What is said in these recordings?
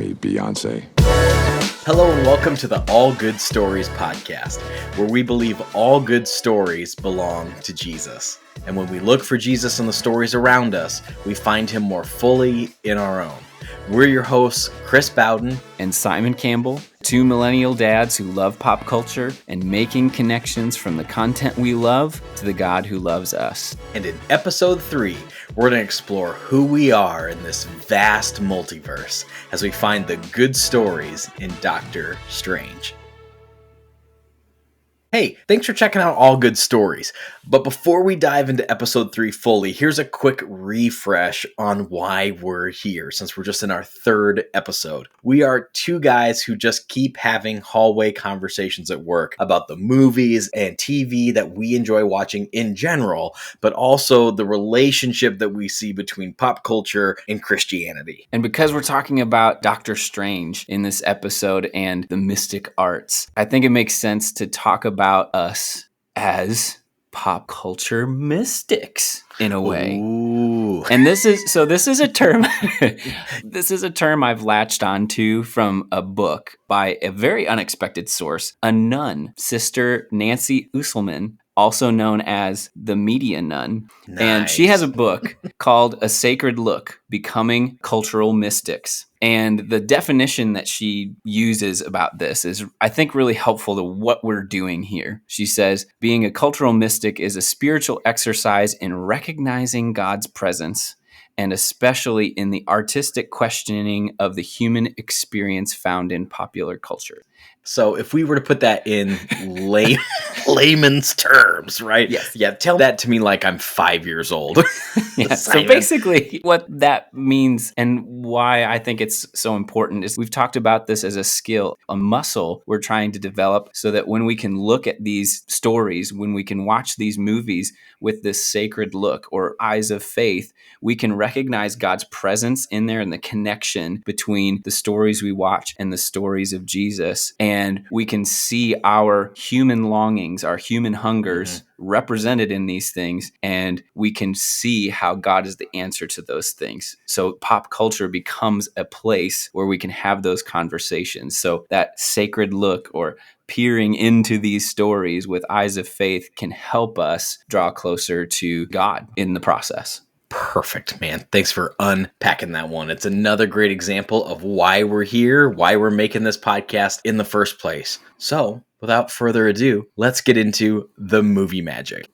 say Beyonce. Hello and welcome to the All Good Stories podcast, where we believe all good stories belong to Jesus. And when we look for Jesus in the stories around us, we find him more fully in our own. We're your hosts, Chris Bowden and Simon Campbell, two millennial dads who love pop culture and making connections from the content we love to the God who loves us. And in episode 3, we're going to explore who we are in this vast multiverse as we find the good stories in Doctor Strange. Hey, thanks for checking out All Good Stories. But before we dive into episode 3 fully, here's a quick refresh on why we're here, since we're just in our 3rd episode. We are two guys who just keep having hallway conversations at work about the movies and TV that we enjoy watching in general, but also the relationship that we see between pop culture and Christianity. And because we're talking about Doctor Strange in this episode and the mystic arts, I think it makes sense to talk about us as pop culture mystics in a way. Ooh. And this is a term this is a term I've latched onto from a book by a very unexpected source, a nun, Sister Nancy Usselman, also known as the Media Nun. Nice. And she has a book called A Sacred Look, Becoming Cultural Mystics. And the definition that she uses about this is, I think, really helpful to what we're doing here. She says, being a cultural mystic is a spiritual exercise in recognizing God's presence, and especially in the artistic questioning of the human experience found in popular culture. So if we were to put that in layman's terms, right? Yes. Yeah, tell that to me like I'm 5 years old. Yeah, so basically what that means and why I think it's so important is we've talked about this as a skill, a muscle we're trying to develop so that when we can look at these stories, when we can watch these movies with this sacred look or eyes of faith, we can recognize God's presence in there and the connection between the stories we watch and the stories of Jesus. And we can see our human longings, our human hungers represented in these things. And we can see how God is the answer to those things. So pop culture becomes a place where we can have those conversations. So that sacred look or peering into these stories with eyes of faith can help us draw closer to God in the process. Perfect, man. Thanks for unpacking that one. It's another great example of why we're here, why we're making this podcast in the first place. So, without further ado, let's get into the movie magic.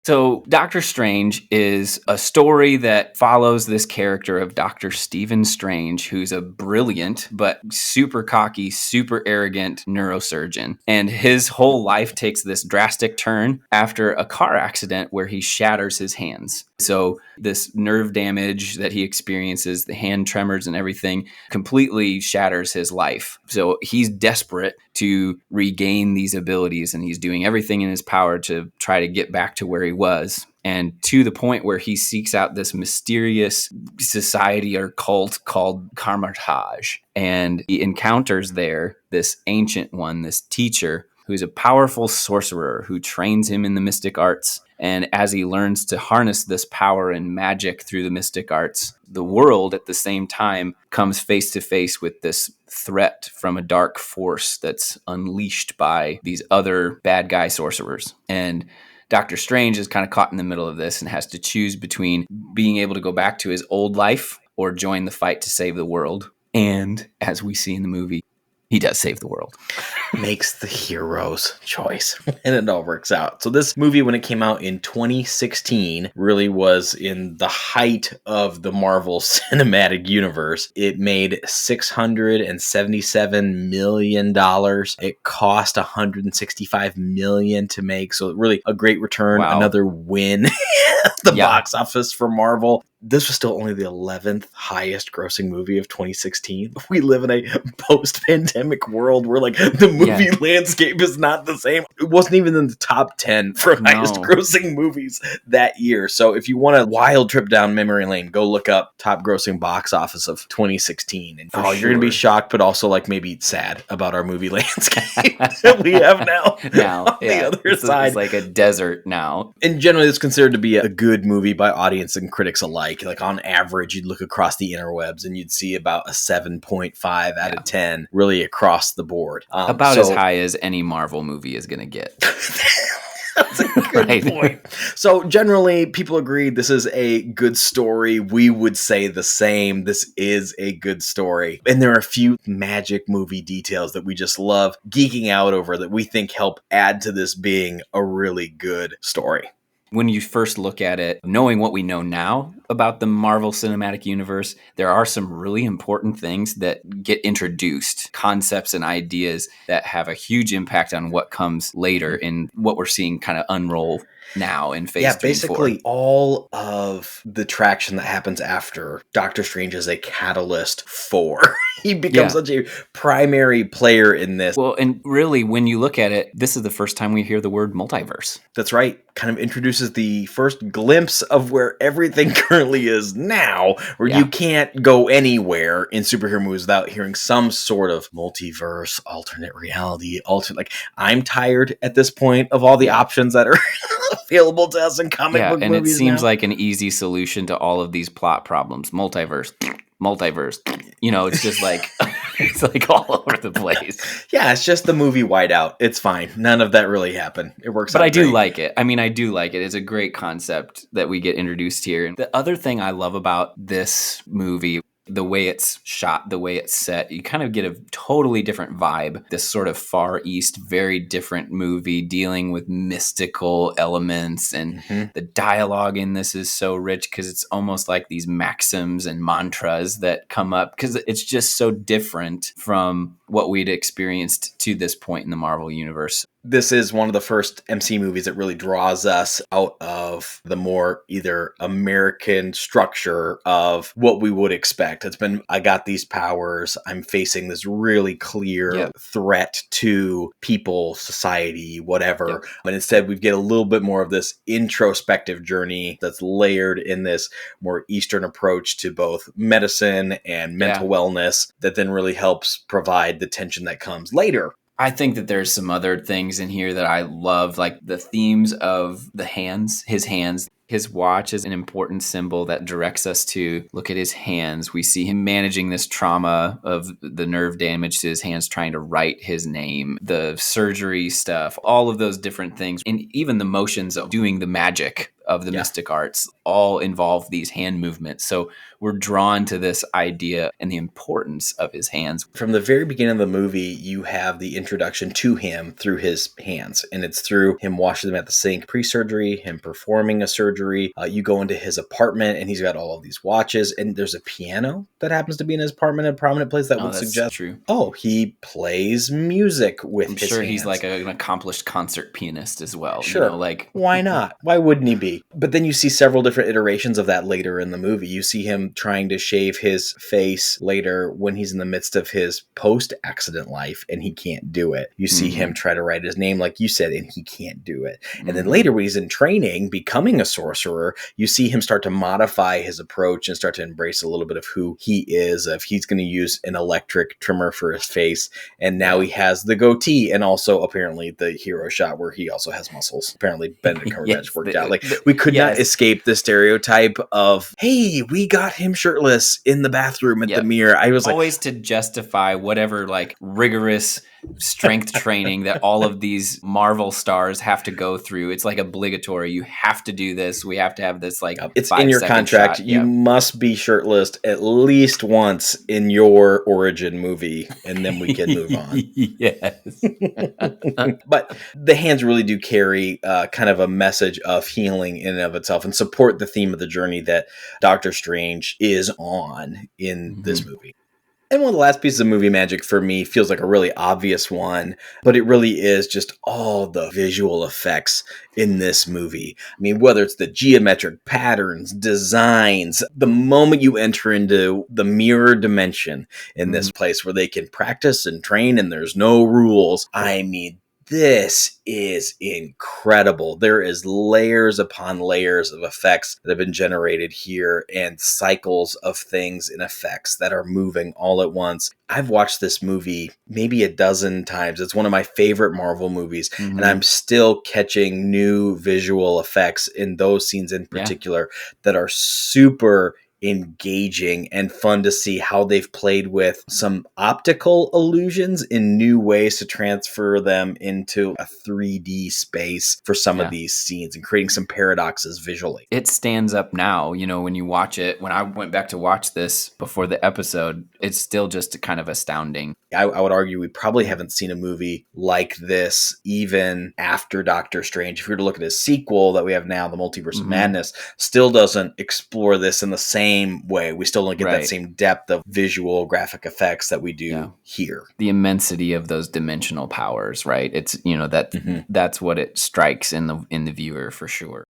So Doctor Strange is a story that follows this character of Dr. Stephen Strange, who's a brilliant but super cocky, super arrogant neurosurgeon. And his whole life takes this drastic turn after a car accident where he shatters his hands. So this nerve damage that he experiences, the hand tremors and everything, completely shatters his life. So he's desperate to regain these abilities, and he's doing everything in his power to try to get back to where he was. And to the point where he seeks out this mysterious society or cult called Karmartage. And he encounters there this ancient one, this teacher, who's a powerful sorcerer who trains him in the mystic arts. And as he learns to harness this power and magic through the mystic arts, the world at the same time comes face to face with this threat from a dark force that's unleashed by these other bad guy sorcerers. And Doctor Strange is kind of caught in the middle of this and has to choose between being able to go back to his old life or join the fight to save the world. And as we see in the movie, he does save the world. Makes the hero's choice. And it all works out. So this movie, when it came out in 2016, really was in the height of the Marvel Cinematic Universe. It made $677 million. It cost $165 million to make. So really a great return. Wow. Another win at the box office for Marvel. This was still only the 11th highest grossing movie of 2016. We live in a post-pandemic world where like the movie landscape is not the same. It wasn't even in the top 10 for highest grossing movies that year. So if you want a wild trip down memory lane, go look up top grossing box office of 2016. And you're going to be shocked, but also like maybe sad about our movie landscape that we have now. On the other side. It's like a desert now. And generally it's considered to be a good movie by audience and critics alike. Like on average, you'd look across the interwebs and you'd see about a 7.5 out of 10 really across the board. About as high as any Marvel movie is going to get. That's a good point. So generally, people agree this is a good story. We would say the same. This is a good story. And there are a few magic movie details that we just love geeking out over that we think help add to this being a really good story. When you first look at it, knowing what we know now about the Marvel Cinematic Universe, there are some really important things that get introduced, concepts and ideas that have a huge impact on what comes later in what we're seeing kind of unroll now in phase 3 and 4. Basically all of the traction that happens after Doctor Strange is a catalyst for. He becomes such a primary player in this. Well, and really, when you look at it, this is the first time we hear the word multiverse. That's right. Kind of introduces the first glimpse of where everything currently is now, where you can't go anywhere in superhero movies without hearing some sort of multiverse, alternate reality, like I'm tired at this point of all the options that are available to us in comic book movies. And it seems now. like an easy solution to all of these plot problems. Multiverse. It's just like it's like all over the place. Yeah, it's just the movie Whiteout. It's fine. None of that really happened. It works out. But I do like it. I mean, I do like it. It's a great concept that we get introduced here. And the other thing I love about this movie, the way it's shot, the way it's set, you kind of get a totally different vibe. This sort of Far East, very different movie dealing with mystical elements. And the dialogue in this is so rich because it's almost like these maxims and mantras that come up because it's just so different from what we'd experienced to this point in the Marvel Universe. This is one of the first MC movies that really draws us out of the more either American structure of what we would expect. It's been, I got these powers. I'm facing this really clear threat to people, society, whatever. But instead, we get a little bit more of this introspective journey that's layered in this more Eastern approach to both medicine and mental wellness that then really helps provide the tension that comes later. I think that there's some other things in here that I love, like the themes of the hands, his hands. His watch is an important symbol that directs us to look at his hands. We see him managing this trauma of the nerve damage to his hands, trying to write his name, the surgery stuff, all of those different things. And even the motions of doing the magic of the mystic arts all involve these hand movements. So we're drawn to this idea and the importance of his hands. From the very beginning of the movie, you have the introduction to him through his hands. And it's through him washing them at the sink pre-surgery, him performing a surgery. You go into his apartment and he's got all of these watches. And there's a piano that happens to be in his apartment in a prominent place that would suggest, he plays music with his hands. I'm sure he's like an accomplished concert pianist as well. Sure. Why not? Why wouldn't he be? But then you see several different iterations of that later in the movie. You see him trying to shave his face later when he's in the midst of his post-accident life and he can't do it. You see him try to write his name, like you said, and he can't do it. And then later when he's in training, becoming a sorcerer, you see him start to modify his approach and start to embrace a little bit of who he is. If he's going to use an electric trimmer for his face, and now he has the goatee and also apparently the hero shot where he also has muscles. Apparently Benedict Cumberbatch worked out. We could not escape the stereotype of, hey, we got him shirtless in the bathroom at the mirror. I was always to justify whatever rigorous strength training that all of these Marvel stars have to go through. It's like obligatory. You have to do this. We have to have this it's in your contract. You must be shirtless at least once in your origin movie, and then we can move on. Yes. But the hands really do carry kind of a message of healing in and of itself and support the theme of the journey that Doctor Strange is on in this movie. And one of the last pieces of movie magic for me feels like a really obvious one, but it really is just all the visual effects in this movie. I mean, whether it's the geometric patterns, designs, the moment you enter into the mirror dimension in this place where they can practice and train and there's no rules. I mean, this is incredible. There is layers upon layers of effects that have been generated here and cycles of things and effects that are moving all at once. I've watched this movie maybe a dozen times. It's one of my favorite Marvel movies, and I'm still catching new visual effects in those scenes in particular that are super engaging and fun to see how they've played with some optical illusions in new ways to transfer them into a 3D space for some of these scenes and creating some paradoxes visually. It stands up now, when you watch it. When I went back to watch this before the episode, it's still just kind of astounding. I would argue we probably haven't seen a movie like this even after Doctor Strange. If we were to look at his sequel that we have now, The Multiverse of Madness, still doesn't explore this in the same way. We still don't get that same depth of visual graphic effects that we do here. The immensity of those dimensional powers, right? It's, that's what it strikes in the viewer for sure.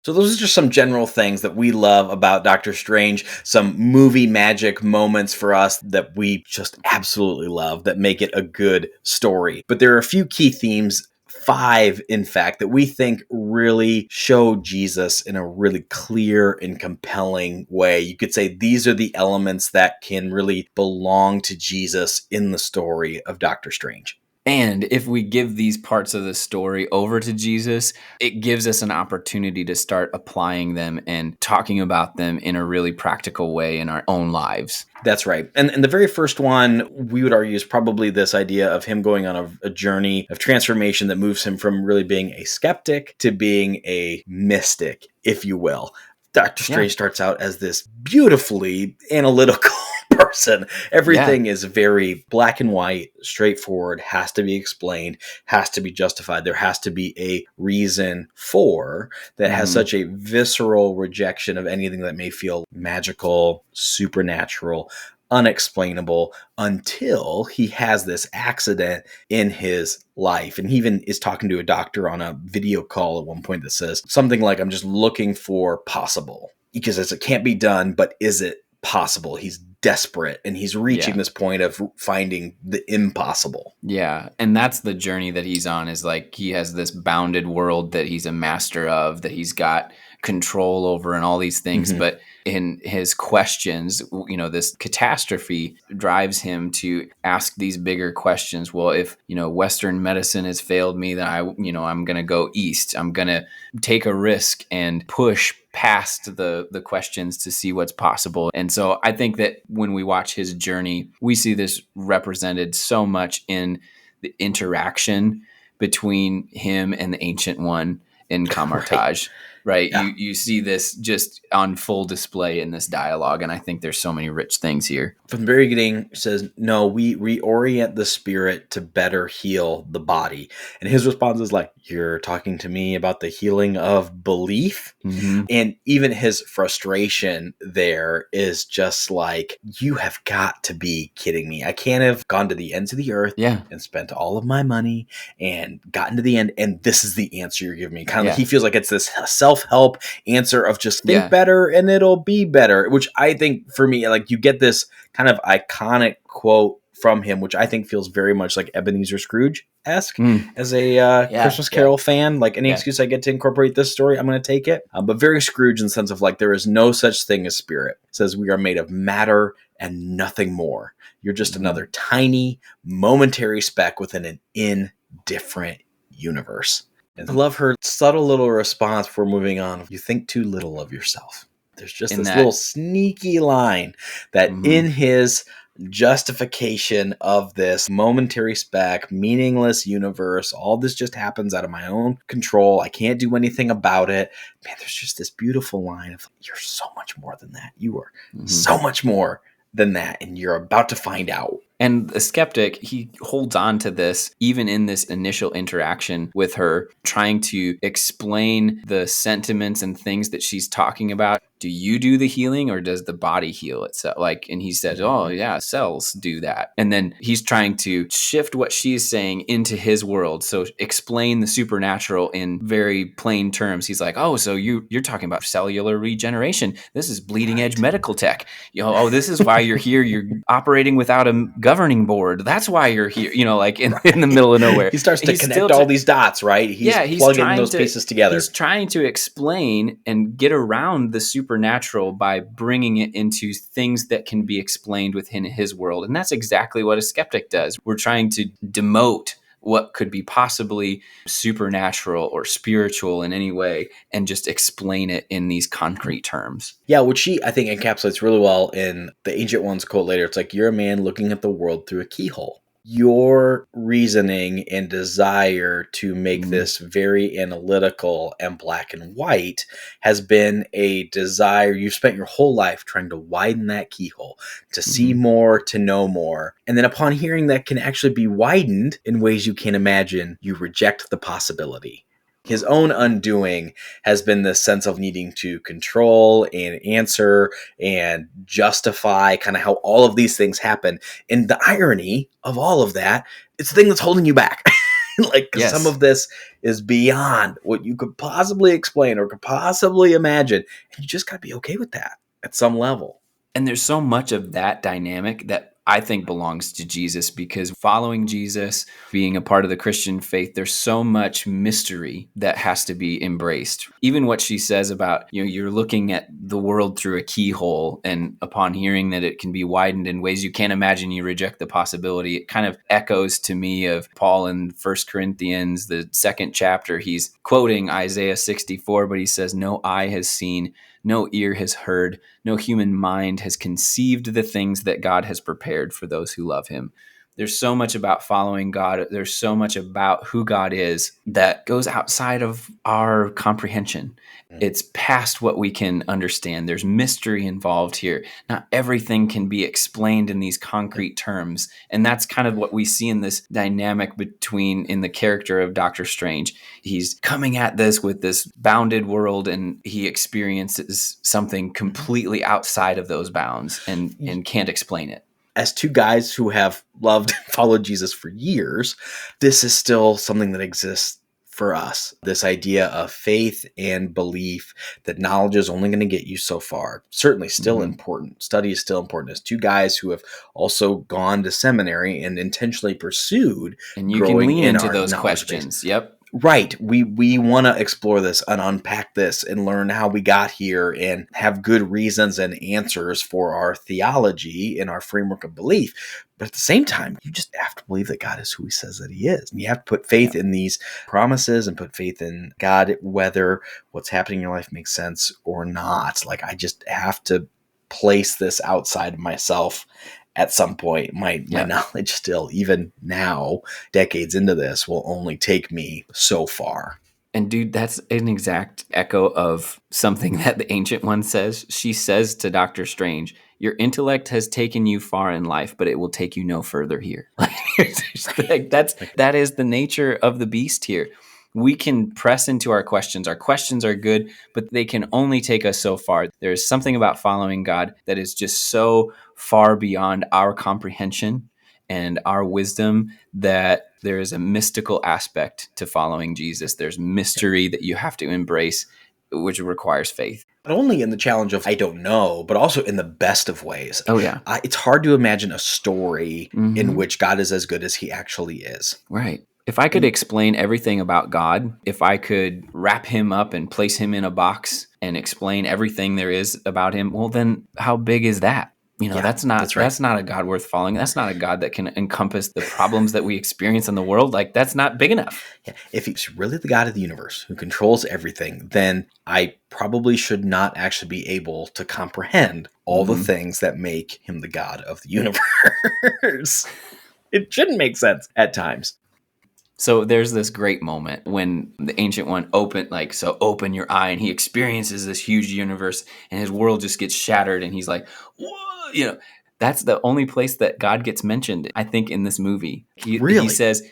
So those are just some general things that we love about Doctor Strange, some movie magic moments for us that we just absolutely love that make it a good story. But there are a few key themes, 5 in fact, that we think really show Jesus in a really clear and compelling way. You could say these are the elements that can really belong to Jesus in the story of Doctor Strange. And if we give these parts of the story over to Jesus, it gives us an opportunity to start applying them and talking about them in a really practical way in our own lives. That's right. And the very first one, we would argue, is probably this idea of him going on a journey of transformation that moves him from really being a skeptic to being a mystic, if you will. Doctor Strange starts out as this beautifully analytical person. Everything is very black and white, straightforward, has to be explained, has to be justified. There has to be a reason for that has such a visceral rejection of anything that may feel magical, supernatural, unexplainable, until he has this accident in his life. And he even is talking to a doctor on a video call at one point that says something like, I'm just looking for possible, because it can't be done, but is it possible? He's desperate and he's reaching this point of finding the impossible. Yeah. And that's the journey that he's on, is like he has this bounded world that he's a master of, that he's got control over and all these things. But in his questions, this catastrophe drives him to ask these bigger questions. Well, if, Western medicine has failed me, then I'm going to go east. I'm going to take a risk and push past the questions to see what's possible. And so I think that when we watch his journey, we see this represented so much in the interaction between him and the Ancient One in Kamartaj. Right. Yeah. You see this just on full display in this dialogue. And I think there's so many rich things here. From the very beginning, it says, no, we reorient the spirit to better heal the body. And his response is like, you're talking to me about the healing of belief? And even his frustration there is just like, you have got to be kidding me. I can't have gone to the ends of the earth and spent all of my money and gotten to the end, and this is the answer you're giving me. Kind of like he feels like it's this self-help answer of just think better and it'll be better, which I think for me, like, you get this kind of iconic quote from him, which I think feels very much like Ebenezer Scrooge-esque as a Christmas Carol fan. Like, any excuse I get to incorporate this story, I'm going to take it. But very Scrooge in the sense of like, there is no such thing as spirit. It says we are made of matter and nothing more. You're just another tiny, momentary speck within an indifferent universe. And I love her subtle little response before moving on. You think too little of yourself. There's just this little sneaky line that in his justification of this momentary speck, meaningless universe, all this just happens out of my own control. I can't do anything about it. Man, there's just this beautiful line of, you're so much more than that. You are so much more than that, and you're about to find out. And the skeptic, he holds on to this even in this initial interaction with her, trying to explain the sentiments and things that she's talking about. do you do the healing or does the body heal itself? Like, and he says, oh yeah, cells do that. And then he's trying to shift what she's saying into his world. So explain the supernatural in very plain terms. He's like, oh, so you're talking about cellular regeneration. This is bleeding edge medical tech. Oh, this is why you're here. You're operating without a governing board. That's why you're here, like in the middle of nowhere. He starts to connect all these dots, right? He's plugging those pieces together. He's trying to explain and get around the supernatural by bringing it into things that can be explained within his world. And that's exactly what a skeptic does. We're trying to demote what could be possibly supernatural or spiritual in any way and just explain it in these concrete terms. Yeah, which she, I think, encapsulates really well in the Ancient Ones quote later. It's like, you're a man looking at the world through a keyhole. Your reasoning and desire to make this very analytical and black and white has been a desire. You've spent your whole life trying to widen that keyhole, to see more, to know more. And then upon hearing that can actually be widened in ways you can't imagine, you reject the possibility. His own undoing has been this sense of needing to control and answer and justify kind of how all of these things happen. And the irony of all of that, it's the thing that's holding you back. Some of this is beyond what you could possibly explain or could possibly imagine. And you just got to be okay with that at some level. And there's so much of that dynamic that I think belongs to Jesus, because following Jesus, being a part of the Christian faith, there's so much mystery that has to be embraced. Even what she says about, you're looking at the world through a keyhole, and upon hearing that it can be widened in ways you can't imagine, you reject the possibility. It kind of echoes to me of Paul in 1 Corinthians, the 2nd chapter. He's quoting Isaiah 64, but he says, no eye has seen, no ear has heard, no human mind has conceived the things that God has prepared for those who love him. There's so much about following God. There's so much about who God is that goes outside of our comprehension. It's past what we can understand. There's mystery involved here. Not everything can be explained in these concrete terms. And that's kind of what we see in this dynamic in the character of Doctor Strange. He's coming at this with this bounded world, and he experiences something completely outside of those bounds and can't explain it. As two guys who have loved and followed Jesus for years, this is still something that exists for us. This idea of faith and belief that knowledge is only going to get you so far. Certainly still important. Study is still important. As two guys who have also gone to seminary and intentionally pursued and you can lean into those questions. Base. Yep. Right. We want to explore this and unpack this and learn how we got here and have good reasons and answers for our theology and our framework of belief. But at the same time, you just have to believe that God is who he says that he is. And you have to put faith in these promises and put faith in God, whether what's happening in your life makes sense or not. I just have to place this outside of myself. At some point, my knowledge still, even now, decades into this, will only take me so far. And dude, that's an exact echo of something that the Ancient One says. She says to Doctor Strange, your intellect has taken you far in life, but it will take you no further here. That is the nature of the beast here. We can press into our questions. Our questions are good, but they can only take us so far. There is something about following God that is just so far beyond our comprehension and our wisdom that there is a mystical aspect to following Jesus. There's mystery that you have to embrace, which requires faith. Not only in the challenge of I don't know, but also in the best of ways. Oh, yeah. It's hard to imagine a story in which God is as good as he actually is. Right. If I could explain everything about God, if I could wrap him up and place him in a box and explain everything there is about him, well, then how big is that? That's not a God worth following. That's not a God that can encompass the problems that we experience in the world. That's not big enough. Yeah. If he's really the God of the universe who controls everything, then I probably should not actually be able to comprehend all the things that make him the God of the universe. It shouldn't make sense at times. So there's this great moment when the Ancient One open your eye, and he experiences this huge universe, and his world just gets shattered, and he's like, whoa, that's the only place that God gets mentioned, I think, in this movie. Really?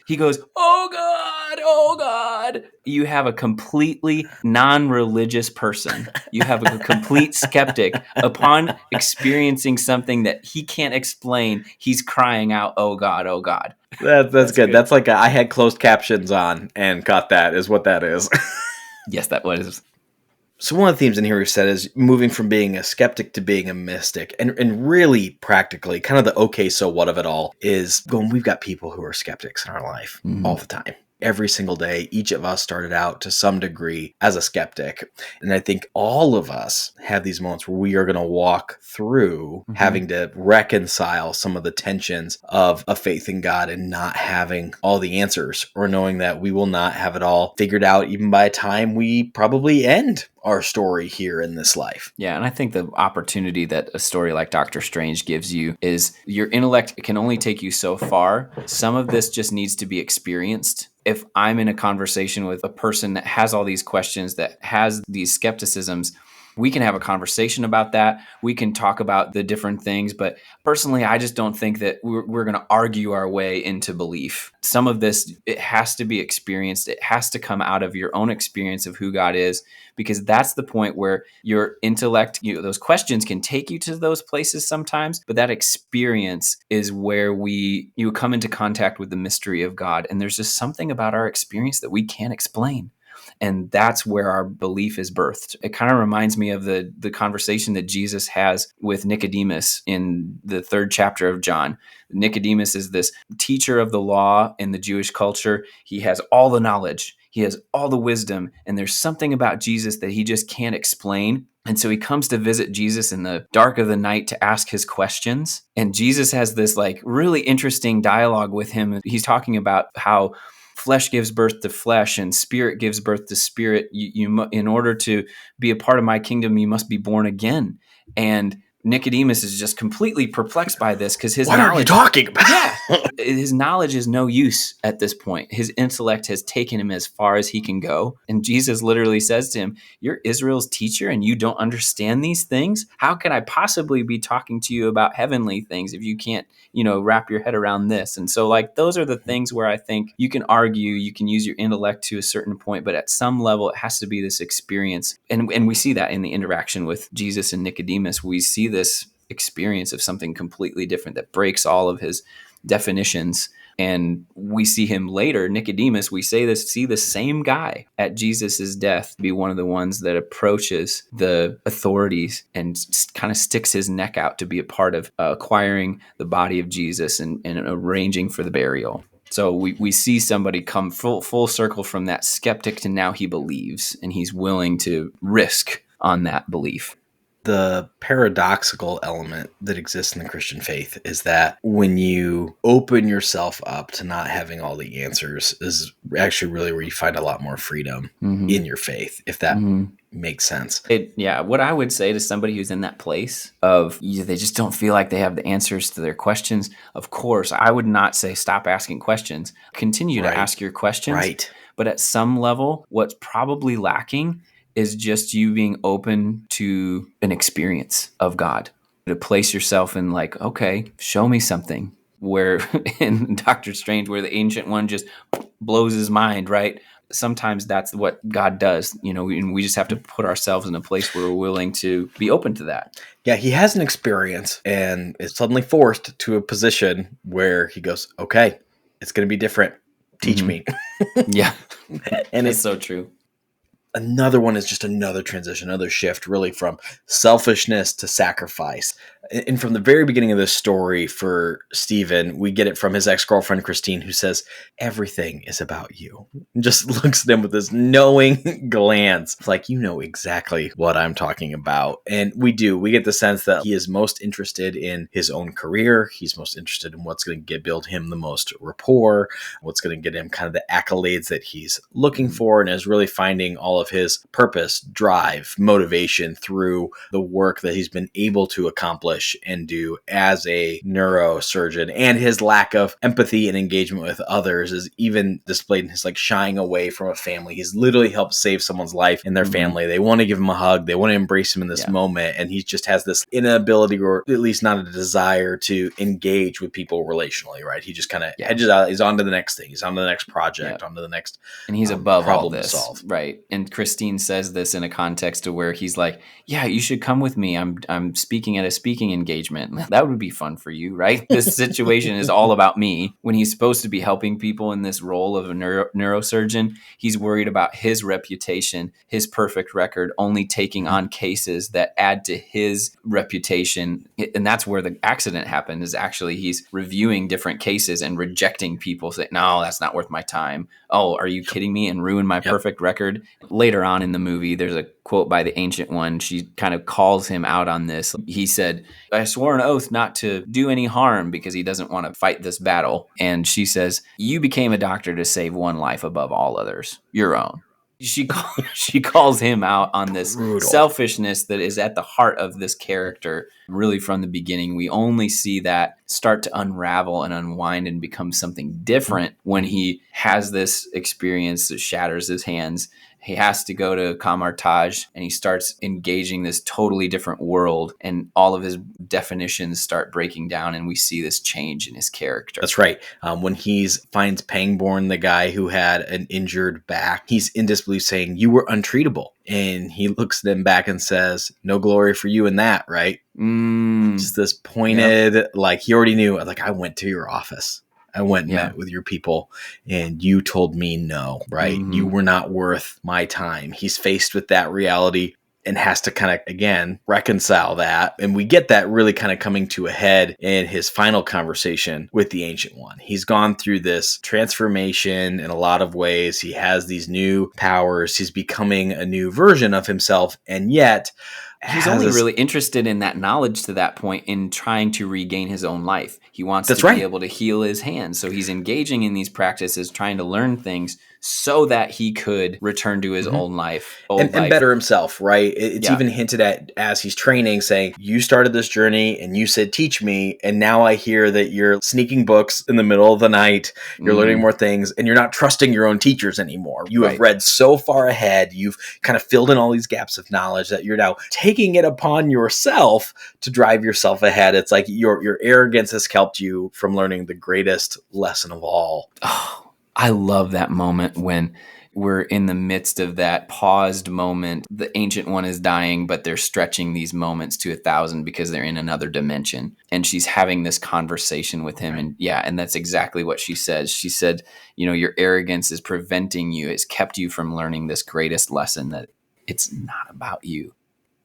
He goes, oh God, God, you have a completely non-religious person. You have a complete skeptic. Upon experiencing something that he can't explain, he's crying out, "Oh God, oh God." That's good. That's like I had closed captions on and caught that is what that is. Yes, that was. So one of the themes in here we said is moving from being a skeptic to being a mystic. And really practically, kind of the okay, so what of it all is going, we've got people who are skeptics in our life all the time. Every single day, each of us started out to some degree as a skeptic. And I think all of us have these moments where we are going to walk through having to reconcile some of the tensions of a faith in God and not having all the answers, or knowing that we will not have it all figured out even by the time we probably end our story here in this life. Yeah, and I think the opportunity that a story like Doctor Strange gives you is your intellect can only take you so far. Some of this just needs to be experienced. If I'm in a conversation with a person that has all these questions, that has these skepticisms, we can have a conversation about that. We can talk about the different things. But personally, I just don't think that we're going to argue our way into belief. Some of this, it has to be experienced. It has to come out of your own experience of who God is, because that's the point where your intellect, those questions can take you to those places sometimes. But that experience is where you come into contact with the mystery of God. And there's just something about our experience that we can't explain. And that's where our belief is birthed. It kind of reminds me of the conversation that Jesus has with Nicodemus in the 3rd chapter of John. Nicodemus is this teacher of the law in the Jewish culture. He has all the knowledge. He has all the wisdom. And there's something about Jesus that he just can't explain. And so he comes to visit Jesus in the dark of the night to ask his questions. And Jesus has this really interesting dialogue with him. He's talking about how flesh gives birth to flesh and spirit gives birth to spirit. You in order to be a part of my kingdom, you must be born again. And Nicodemus is just completely perplexed by this because his What knowledge. Are you talking about? Yeah, his knowledge is no use at this point. His intellect has taken him as far as he can go. And Jesus literally says to him, "You're Israel's teacher and you don't understand these things? How can I possibly be talking to you about heavenly things if you can't, wrap your head around this?" And so those are the things where I think you can argue, you can use your intellect to a certain point, but at some level it has to be this experience. And we see that in the interaction with Jesus and Nicodemus. We see this experience of something completely different that breaks all of his definitions. And we see him later, Nicodemus, we see the same guy at Jesus's death be one of the ones that approaches the authorities and kind of sticks his neck out to be a part of acquiring the body of Jesus and arranging for the burial. So we see somebody come full circle from that skeptic to now he believes, and he's willing to risk on that belief. The paradoxical element that exists in the Christian faith is that when you open yourself up to not having all the answers is actually really where you find a lot more freedom in your faith, if that makes sense. What I would say to somebody who's in that place of they just don't feel like they have the answers to their questions, of course, I would not say stop asking questions. Continue to ask your questions. Right. But at some level, what's probably lacking is just you being open to an experience of God, to place yourself in okay, show me something. Where in Doctor Strange, where the Ancient One just blows his mind, right? Sometimes that's what God does, and we just have to put ourselves in a place where we're willing to be open to that. Yeah, he has an experience and is suddenly forced to a position where he goes, okay, it's going to be different. Teach me. Yeah. And it's so true. Another one is just another transition, another shift really from selfishness to sacrifice. And from the very beginning of this story for Stephen, we get it from his ex-girlfriend, Christine, who says, everything is about you. And just looks at him with this knowing glance. It's like, you know exactly what I'm talking about. And we do. We get the sense that he is most interested in his own career. He's most interested in what's going to build him the most rapport, what's going to get him kind of the accolades that he's looking for, and is really finding all of his purpose, drive, motivation through the work that he's been able to accomplish and do as a neurosurgeon. And his lack of empathy and engagement with others is even displayed in his like shying away from a family. He's literally helped save someone's life in their family. They want to give him a hug. They want to embrace him in this moment. And he just has this inability, or at least not a desire, to engage with people relationally, right? He just kind of hedges out. He's on to the next thing. He's on to the next project, on to the next and he's above all this, solve. Right? And Christine says this in a context to where he's like, yeah, you should come with me. I'm speaking at a speaking engagement. That would be fun for you, right? This situation is all about me. When he's supposed to be helping people in this role of a neurosurgeon, he's worried about his reputation, his perfect record, only taking on cases that add to his reputation. And that's where the accident happened, is actually he's reviewing different cases and rejecting people, saying, no, that's not worth my time. Oh, are you kidding me? And ruin my perfect record. Later on in the movie, there's a quote by the Ancient One. She kind of calls him out on this. He said, I swore an oath not to do any harm, because he doesn't want to fight this battle. And she says, you became a doctor to save one life above all others, your own. She calls him out on this selfishness that is at the heart of this character. Really, from the beginning, we only see that start to unravel and unwind and become something different when he has this experience that shatters his hands. He has to go to Kamartaj, and he starts engaging this totally different world, and all of his definitions start breaking down, and we see this change in his character. That's right. When he finds Pangborn, the guy who had an injured back, he's in disbelief, saying, you were untreatable. And he looks them back and says, no glory for you in that, right? Just this pointed, like he already knew, like, I went to your office. I went and met with your people, and you told me no, right? You were not worth my time. He's faced with that reality and has to kind of, again, reconcile that. And we get that really kind of coming to a head in his final conversation with the Ancient One. He's gone through this transformation in a lot of ways. He has these new powers. He's becoming a new version of himself, and yet he's only really interested in that knowledge to that point, in trying to regain his own life. He wants to be able to heal his hands. So he's engaging in these practices, trying to learn things so that he could return to his own life. And better himself, right? It's even hinted at as he's training, saying, you started this journey and you said, teach me. And now I hear that you're sneaking books in the middle of the night. You're learning more things, and you're not trusting your own teachers anymore. You have read so far ahead. You've kind of filled in all these gaps of knowledge that you're now taking it upon yourself to drive yourself ahead. It's like your arrogance has helped you from learning the greatest lesson of all. Oh, I love that moment when we're in the midst of that paused moment. The Ancient One is dying, but they're stretching these moments to 1,000 because they're in another dimension. And she's having this conversation with him. And and that's exactly what she says. She said, your arrogance is preventing you. It's kept you from learning this greatest lesson, that it's not about you.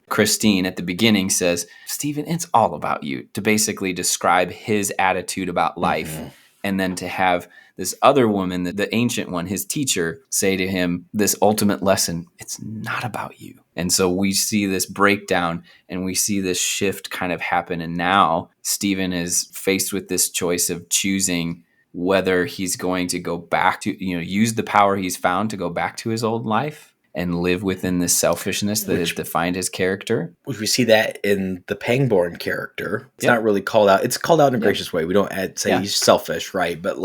Christine at the beginning says, Stephen, it's all about you, to basically describe his attitude about life. And then to have this other woman, the Ancient One, his teacher, say to him this ultimate lesson, it's not about you. And so we see this breakdown, and we see this shift kind of happen. And now Stephen is faced with this choice of choosing whether he's going to go back to, use the power he's found to go back to his old life and live within this selfishness that has defined his character. Which we see that in the Pangborn character. It's not really called out. It's called out in a gracious way. We don't say he's selfish, right? But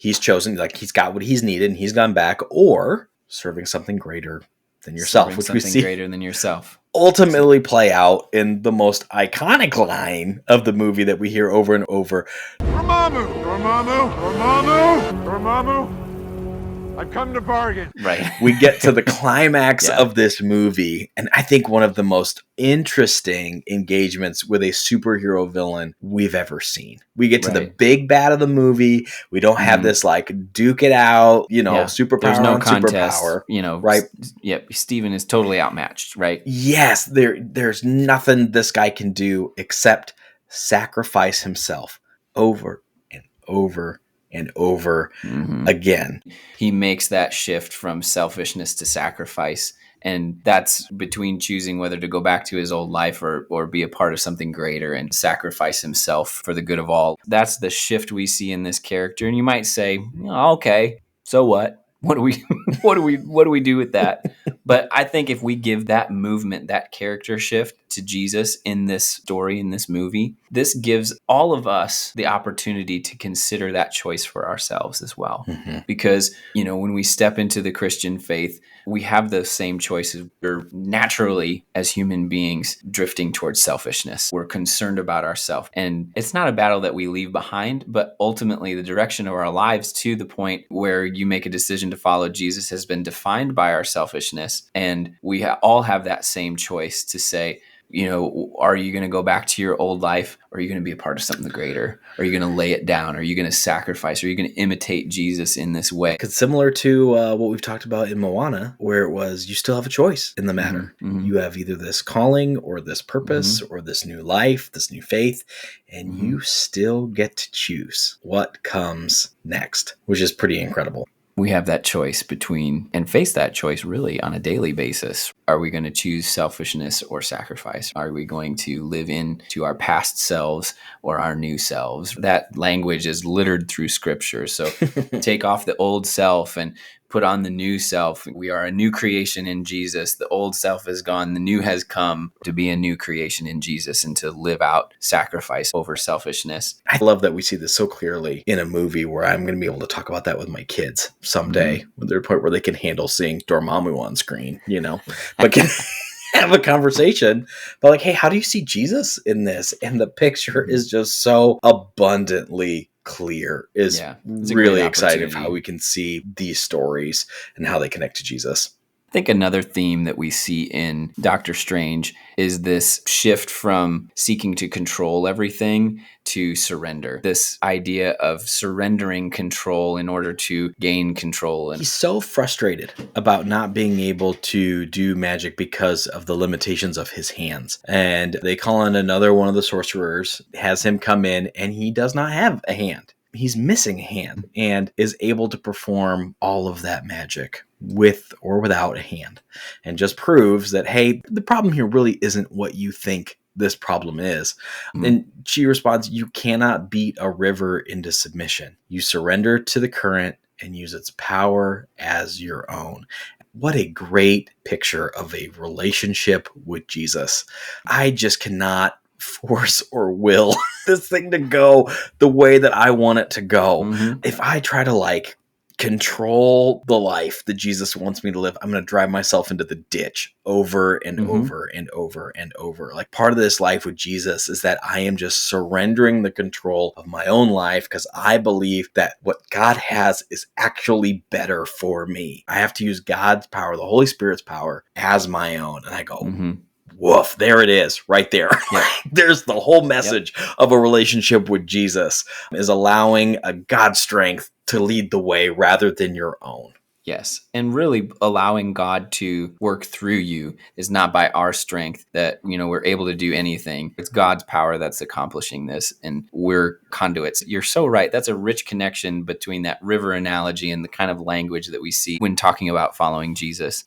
he's chosen, like he's got what he's needed and he's gone back, or serving something greater than yourself. Serving something greater than yourself. Ultimately play out in the most iconic line of the movie that we hear over and over. Dormammu! Dormammu! Dormammu! Dormammu! I've come to bargain. Right. We get to the climax of this movie, and I think one of the most interesting engagements with a superhero villain we've ever seen. We get to the big bad of the movie. We don't have this like duke it out, superpower. There's no contest. Superpower, right? Yep. Steven is totally outmatched, right? Yes. There's nothing this guy can do except sacrifice himself over and over and over again. He makes that shift from selfishness to sacrifice. And that's between choosing whether to go back to his old life or be a part of something greater and sacrifice himself for the good of all. That's the shift we see in this character. And you might say, okay, so what? What do we do with that? But I think if we give that movement, that character shift to Jesus in this story, in this movie, this gives all of us the opportunity to consider that choice for ourselves as well. Mm-hmm. Because, when we step into the Christian faith, we have those same choices. We're naturally, as human beings, drifting towards selfishness. We're concerned about ourselves. And it's not a battle that we leave behind, but ultimately the direction of our lives to the point where you make a decision to follow Jesus has been defined by our selfishness. And we all have that same choice to say, are you going to go back to your old life? Or are you going to be a part of something greater? Are you going to lay it down? Are you going to sacrifice? Are you going to imitate Jesus in this way? It's similar to what we've talked about in Moana, where it was you still have a choice in the matter. Mm-hmm. You have either this calling or this purpose or this new life, this new faith, and you still get to choose what comes next, which is pretty incredible. We have that choice between and face that choice really on a daily basis. Are we going to choose selfishness or sacrifice? Are we going to live into our past selves or our new selves? That language is littered through scripture. So take off the old self and put on the new self. We are a new creation in Jesus. The old self is gone. The new has come, to be a new creation in Jesus and to live out sacrifice over selfishness. I love that we see this so clearly in a movie where I'm going to be able to talk about that with my kids someday, when they're at a point where they can handle seeing Dormammu on screen, but can have a conversation. But like, hey, how do you see Jesus in this? And the picture is just so abundantly clear. Is really exciting of how we can see these stories and how they connect to Jesus. I think another theme that we see in Doctor Strange is this shift from seeking to control everything to surrender. This idea of surrendering control in order to gain control. And he's so frustrated about not being able to do magic because of the limitations of his hands. And they call in another one of the sorcerers, has him come in, and he does not have a hand. He's missing a hand and is able to perform all of that magic with or without a hand, and just proves that, hey, the problem here really isn't what you think this problem is. And she responds, you cannot beat a river into submission. You surrender to the current and use its power as your own. What a great picture of a relationship with Jesus. I just cannot force or will this thing to go the way that I want it to go. If I try to control the life that Jesus wants me to live, I'm going to drive myself into the ditch over and over and over and over. Like, part of this life with Jesus is that I am just surrendering the control of my own life because I believe that what God has is actually better for me. I have to use God's power, the Holy Spirit's power, as my own. And I go, woof, there it is, right there. There's the whole message of a relationship with Jesus, is allowing a God strength to lead the way rather than your own. Yes. And really allowing God to work through you is not by our strength that, we're able to do anything. It's God's power that's accomplishing this, and we're conduits. You're so right. That's a rich connection between that river analogy and the kind of language that we see when talking about following Jesus.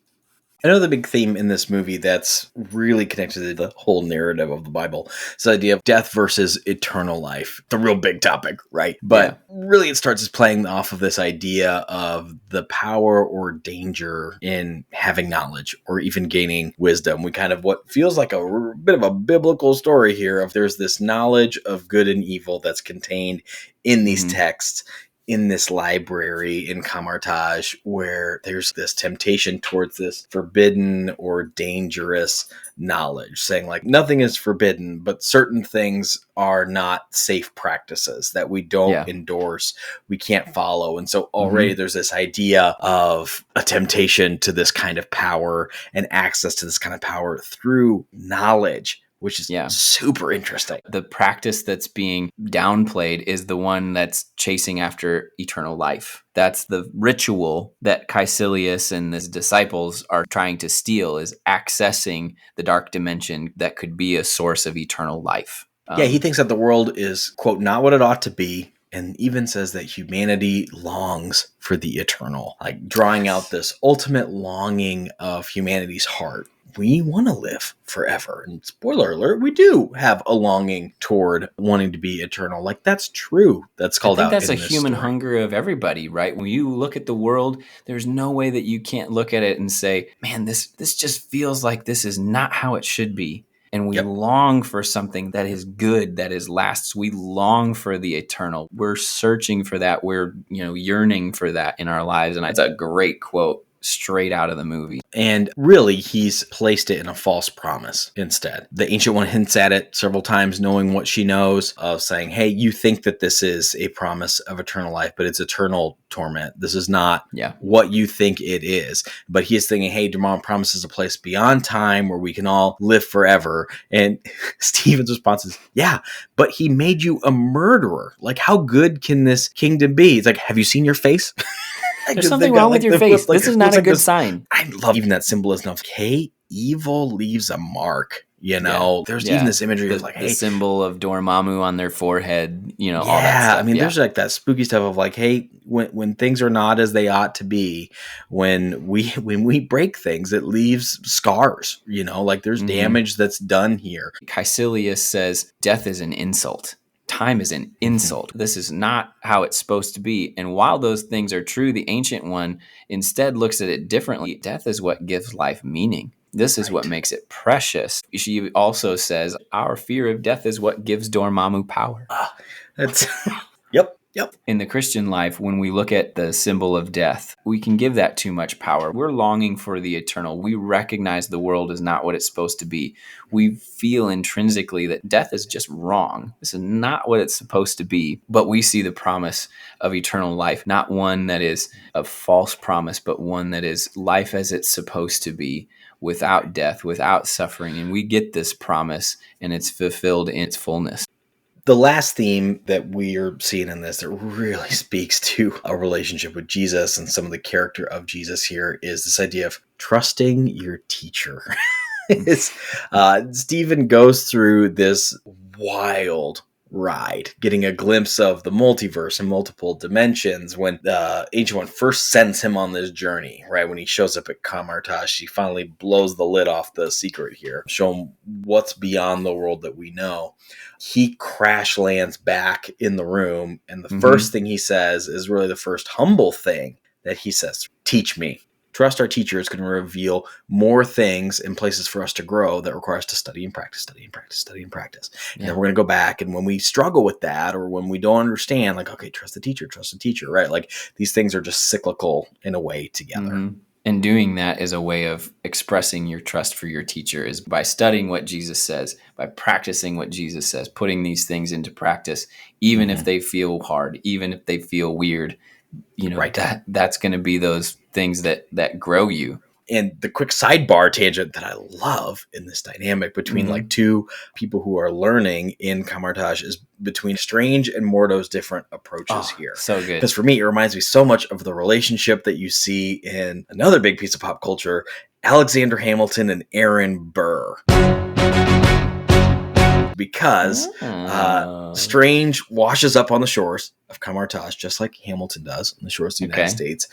Another big theme in this movie that's really connected to the whole narrative of the Bible is the idea of death versus eternal life. The real big topic, right? But really it starts as playing off of this idea of the power or danger in having knowledge or even gaining wisdom. We kind of what feels like a bit of a biblical story here of there's this knowledge of good and evil that's contained in these texts, in this library in Kamartaj, where there's this temptation towards this forbidden or dangerous knowledge, saying nothing is forbidden, but certain things are not safe practices that we don't endorse, we can't follow. And so already there's this idea of a temptation to this kind of power and access to this kind of power through knowledge, which is super interesting. The practice that's being downplayed is the one that's chasing after eternal life. That's the ritual that Caecilius and his disciples are trying to steal, is accessing the dark dimension that could be a source of eternal life. He thinks that the world is, quote, not what it ought to be, and even says that humanity longs for the eternal, drawing out this ultimate longing of humanity's heart we want to live forever. And spoiler alert, we do have a longing toward wanting to be eternal. Like, that's true. That's called out in this I think that's a human story. hunger of everybody, right? When you look at the world, there's no way that you can't look at it and say, man, this just feels like this is not how it should be. And we long for something that is good, that is lasts. We long for the eternal. We're searching for that. We're, yearning for that in our lives. And it's a great quote straight out of the movie. And really, he's placed it in a false promise instead. The Ancient One hints at it several times, knowing what she knows, of saying, hey, you think that this is a promise of eternal life, but it's eternal torment. This is not what you think it is. But he is thinking, hey, Dormammu promises a place beyond time where we can all live forever. And Stephen's response is, yeah, but he made you a murderer. Like, how good can this kingdom be? It's like, have you seen your face? There's something wrong with your face. This is not a good sign. I love even that symbolism of, hey, evil leaves a mark. There's even this imagery of like, hey, the symbol of Dormammu on their forehead, all that stuff. I mean, there's like that spooky stuff of like, hey, when things are not as they ought to be, when we break things, it leaves scars, like there's damage that's done here. Caecilius says death is an insult. Time is an insult. This is not how it's supposed to be. And while those things are true, the Ancient One instead looks at it differently. Death is what gives life meaning. This is what makes it precious. She also says, our fear of death is what gives Dormammu power. That's Yep. In the Christian life, when we look at the symbol of death, we can give that too much power. We're longing for the eternal. We recognize the world is not what it's supposed to be. We feel intrinsically that death is just wrong. This is not what it's supposed to be. But we see the promise of eternal life, not one that is a false promise, but one that is life as it's supposed to be, without death, without suffering. And we get this promise, and it's fulfilled in its fullness. The last theme that we are seeing in this that really speaks to a relationship with Jesus and some of the character of Jesus here is this idea of trusting your teacher. Stephen goes through this wild ride, getting a glimpse of the multiverse and multiple dimensions when the Ancient One first sends him on this journey, right? When he shows up at Kamartash, she finally blows the lid off the secret here, show him what's beyond the world that we know. He crash lands back in the room, and the first thing he says is really the first humble thing that he says, teach me. Trust our teacher is going to reveal more things and places for us to grow that require us to study and practice. And then we're going to go back. And when we struggle with that, or when we don't understand, like, okay, trust the teacher, right? Like, these things are just cyclical in a way together. And doing that is a way of expressing your trust for your teacher, is by studying what Jesus says, by practicing what Jesus says, putting these things into practice, even if they feel hard, even if they feel weird. That's going to be those things that grow you. And the quick sidebar tangent that I love in this dynamic between like two people who are learning in Kamartash is between Strange and Mordo's different approaches here. So good. Because for me, it reminds me so much of the relationship that you see in another big piece of pop culture, Alexander Hamilton and Aaron Burr. Because Strange washes up on the shores of Kamartash, just like Hamilton does on the shores of the United States.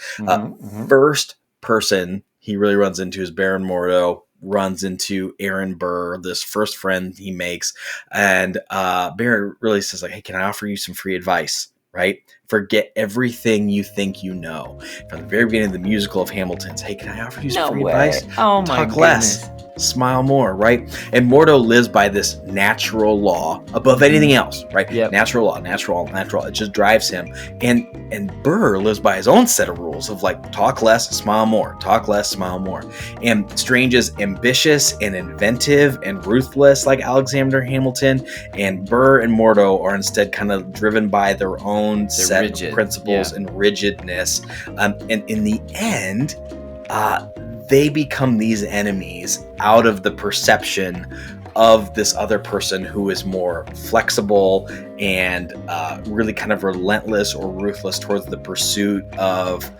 First person he really runs into is Baron Mordo, runs into Aaron Burr, this first friend he makes. And Baron really says, like, hey, can I offer you some free advice? Right? Forget everything you think you know. From the very beginning of the musical of Hamilton's, hey, can I offer you some free advice? Oh, my Talk goodness. less. Smile more, right? And Mordo lives by this natural law above anything else, right? Yep. Natural law, natural. It just drives him. And Burr lives by his own set of rules of like, talk less, smile more, talk less, smile more. And Strange is ambitious and inventive and ruthless like Alexander Hamilton, and Burr and Mordo are instead kind of driven by their own set of principles and rigidness. And in the end, they become these enemies out of the perception of this other person who is more flexible and really kind of relentless or ruthless towards the pursuit of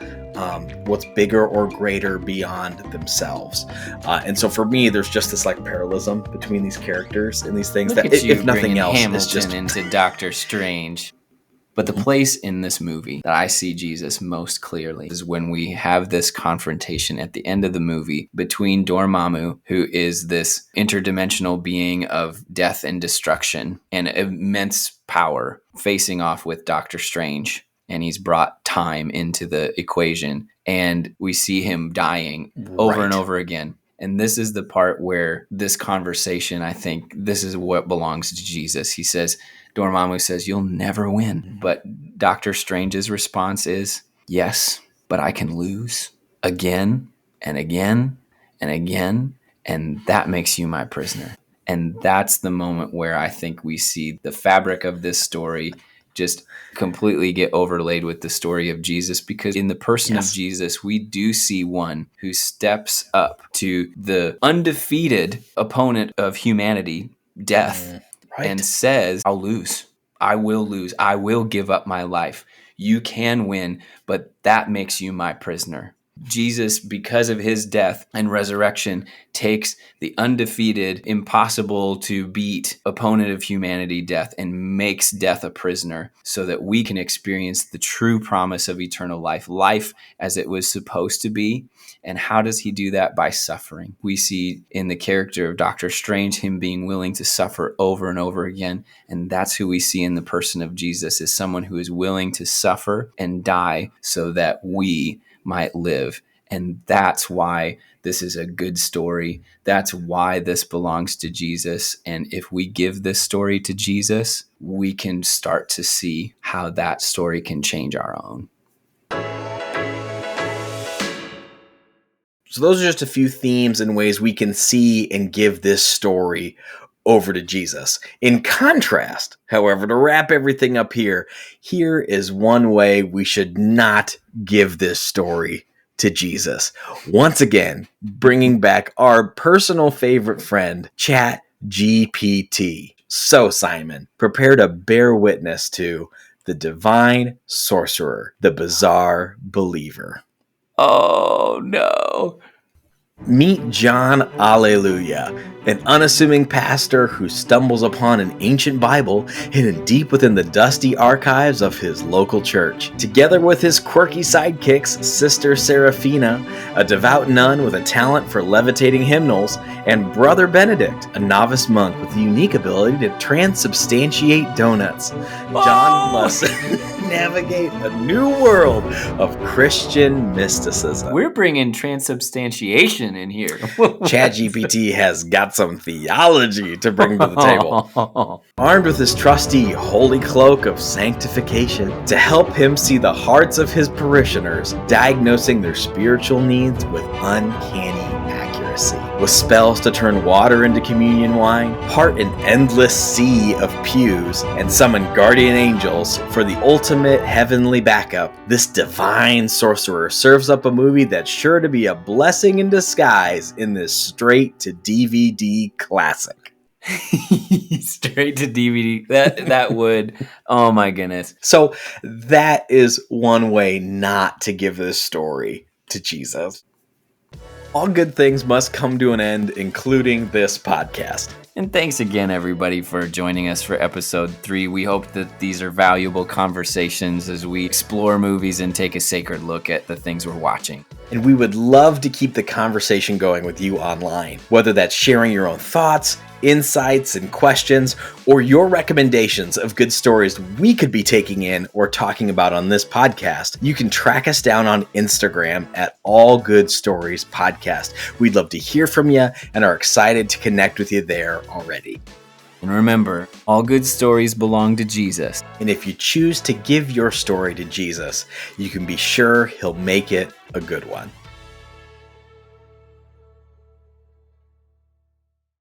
what's bigger or greater beyond themselves. And so for me, there's just this like parallelism between these characters and these things. Look that, at you if nothing else, Hamilton is just into Doctor Strange. But the place in this movie that I see Jesus most clearly is when we have this confrontation at the end of the movie between Dormammu, who is this interdimensional being of death and destruction and immense power, facing off with Doctor Strange. And he's brought time into the equation. And we see him dying over and over again. And this is the part where this conversation, I think, this is what belongs to Jesus. He says, Dormammu says, "You'll never win." But Doctor Strange's response is, "Yes, but I can lose again and again and again. And that makes you my prisoner." And that's the moment where I think we see the fabric of this story just completely get overlaid with the story of Jesus, because in the person of Jesus, we do see one who steps up to the undefeated opponent of humanity, death, and says, "I'll lose. I will lose. I will give up my life. You can win, but that makes you my prisoner." Jesus, because of his death and resurrection, takes the undefeated, impossible to beat opponent of humanity, death, and makes death a prisoner so that we can experience the true promise of eternal life, life as it was supposed to be. And how does he do that? By suffering. We see in the character of Doctor Strange him being willing to suffer over and over again. And that's who we see in the person of Jesus, is someone who is willing to suffer and die so that we might live. And that's why this is a good story. That's why this belongs to Jesus. And if we give this story to Jesus, we can start to see how that story can change our own. So those are just a few themes and ways we can see and give this story over to Jesus. In contrast, however, to wrap everything up here is one way we should not give this story to Jesus. Once again, bringing back our personal favorite friend, ChatGPT. So, Simon, prepare to bear witness to the divine sorcerer, the bizarre believer. Oh, no. Meet John Alleluia, an unassuming pastor who stumbles upon an ancient Bible hidden deep within the dusty archives of his local church. Together with his quirky sidekicks, Sister Serafina, a devout nun with a talent for levitating hymnals, and Brother Benedict, a novice monk with the unique ability to transubstantiate donuts, John must navigate a new world of Christian mysticism. We're bringing transubstantiation in here. ChatGPT has got some theology to bring to the table. Armed with his trusty holy cloak of sanctification to help him see the hearts of his parishioners, diagnosing their spiritual needs with uncanny accuracy. With spells to turn water into communion wine, part an endless sea of pews, and summon guardian angels for the ultimate heavenly backup, this divine sorcerer serves up a movie that's sure to be a blessing in disguise in this straight-to-DVD classic. Straight to DVD. That would, oh my goodness. So that is one way not to give this story to Jesus. All good things must come to an end, including this podcast. And thanks again, everybody, for joining us for episode 3. We hope that these are valuable conversations as we explore movies and take a sacred look at the things we're watching. And we would love to keep the conversation going with you online, whether that's sharing your own thoughts, insights, and questions, or your recommendations of good stories we could be taking in or talking about on this podcast. You can track us down on Instagram at All Good Stories Podcast. We'd love to hear from you and are excited to connect with you there already. And remember, all good stories belong to Jesus. And if you choose to give your story to Jesus, you can be sure he'll make it a good one.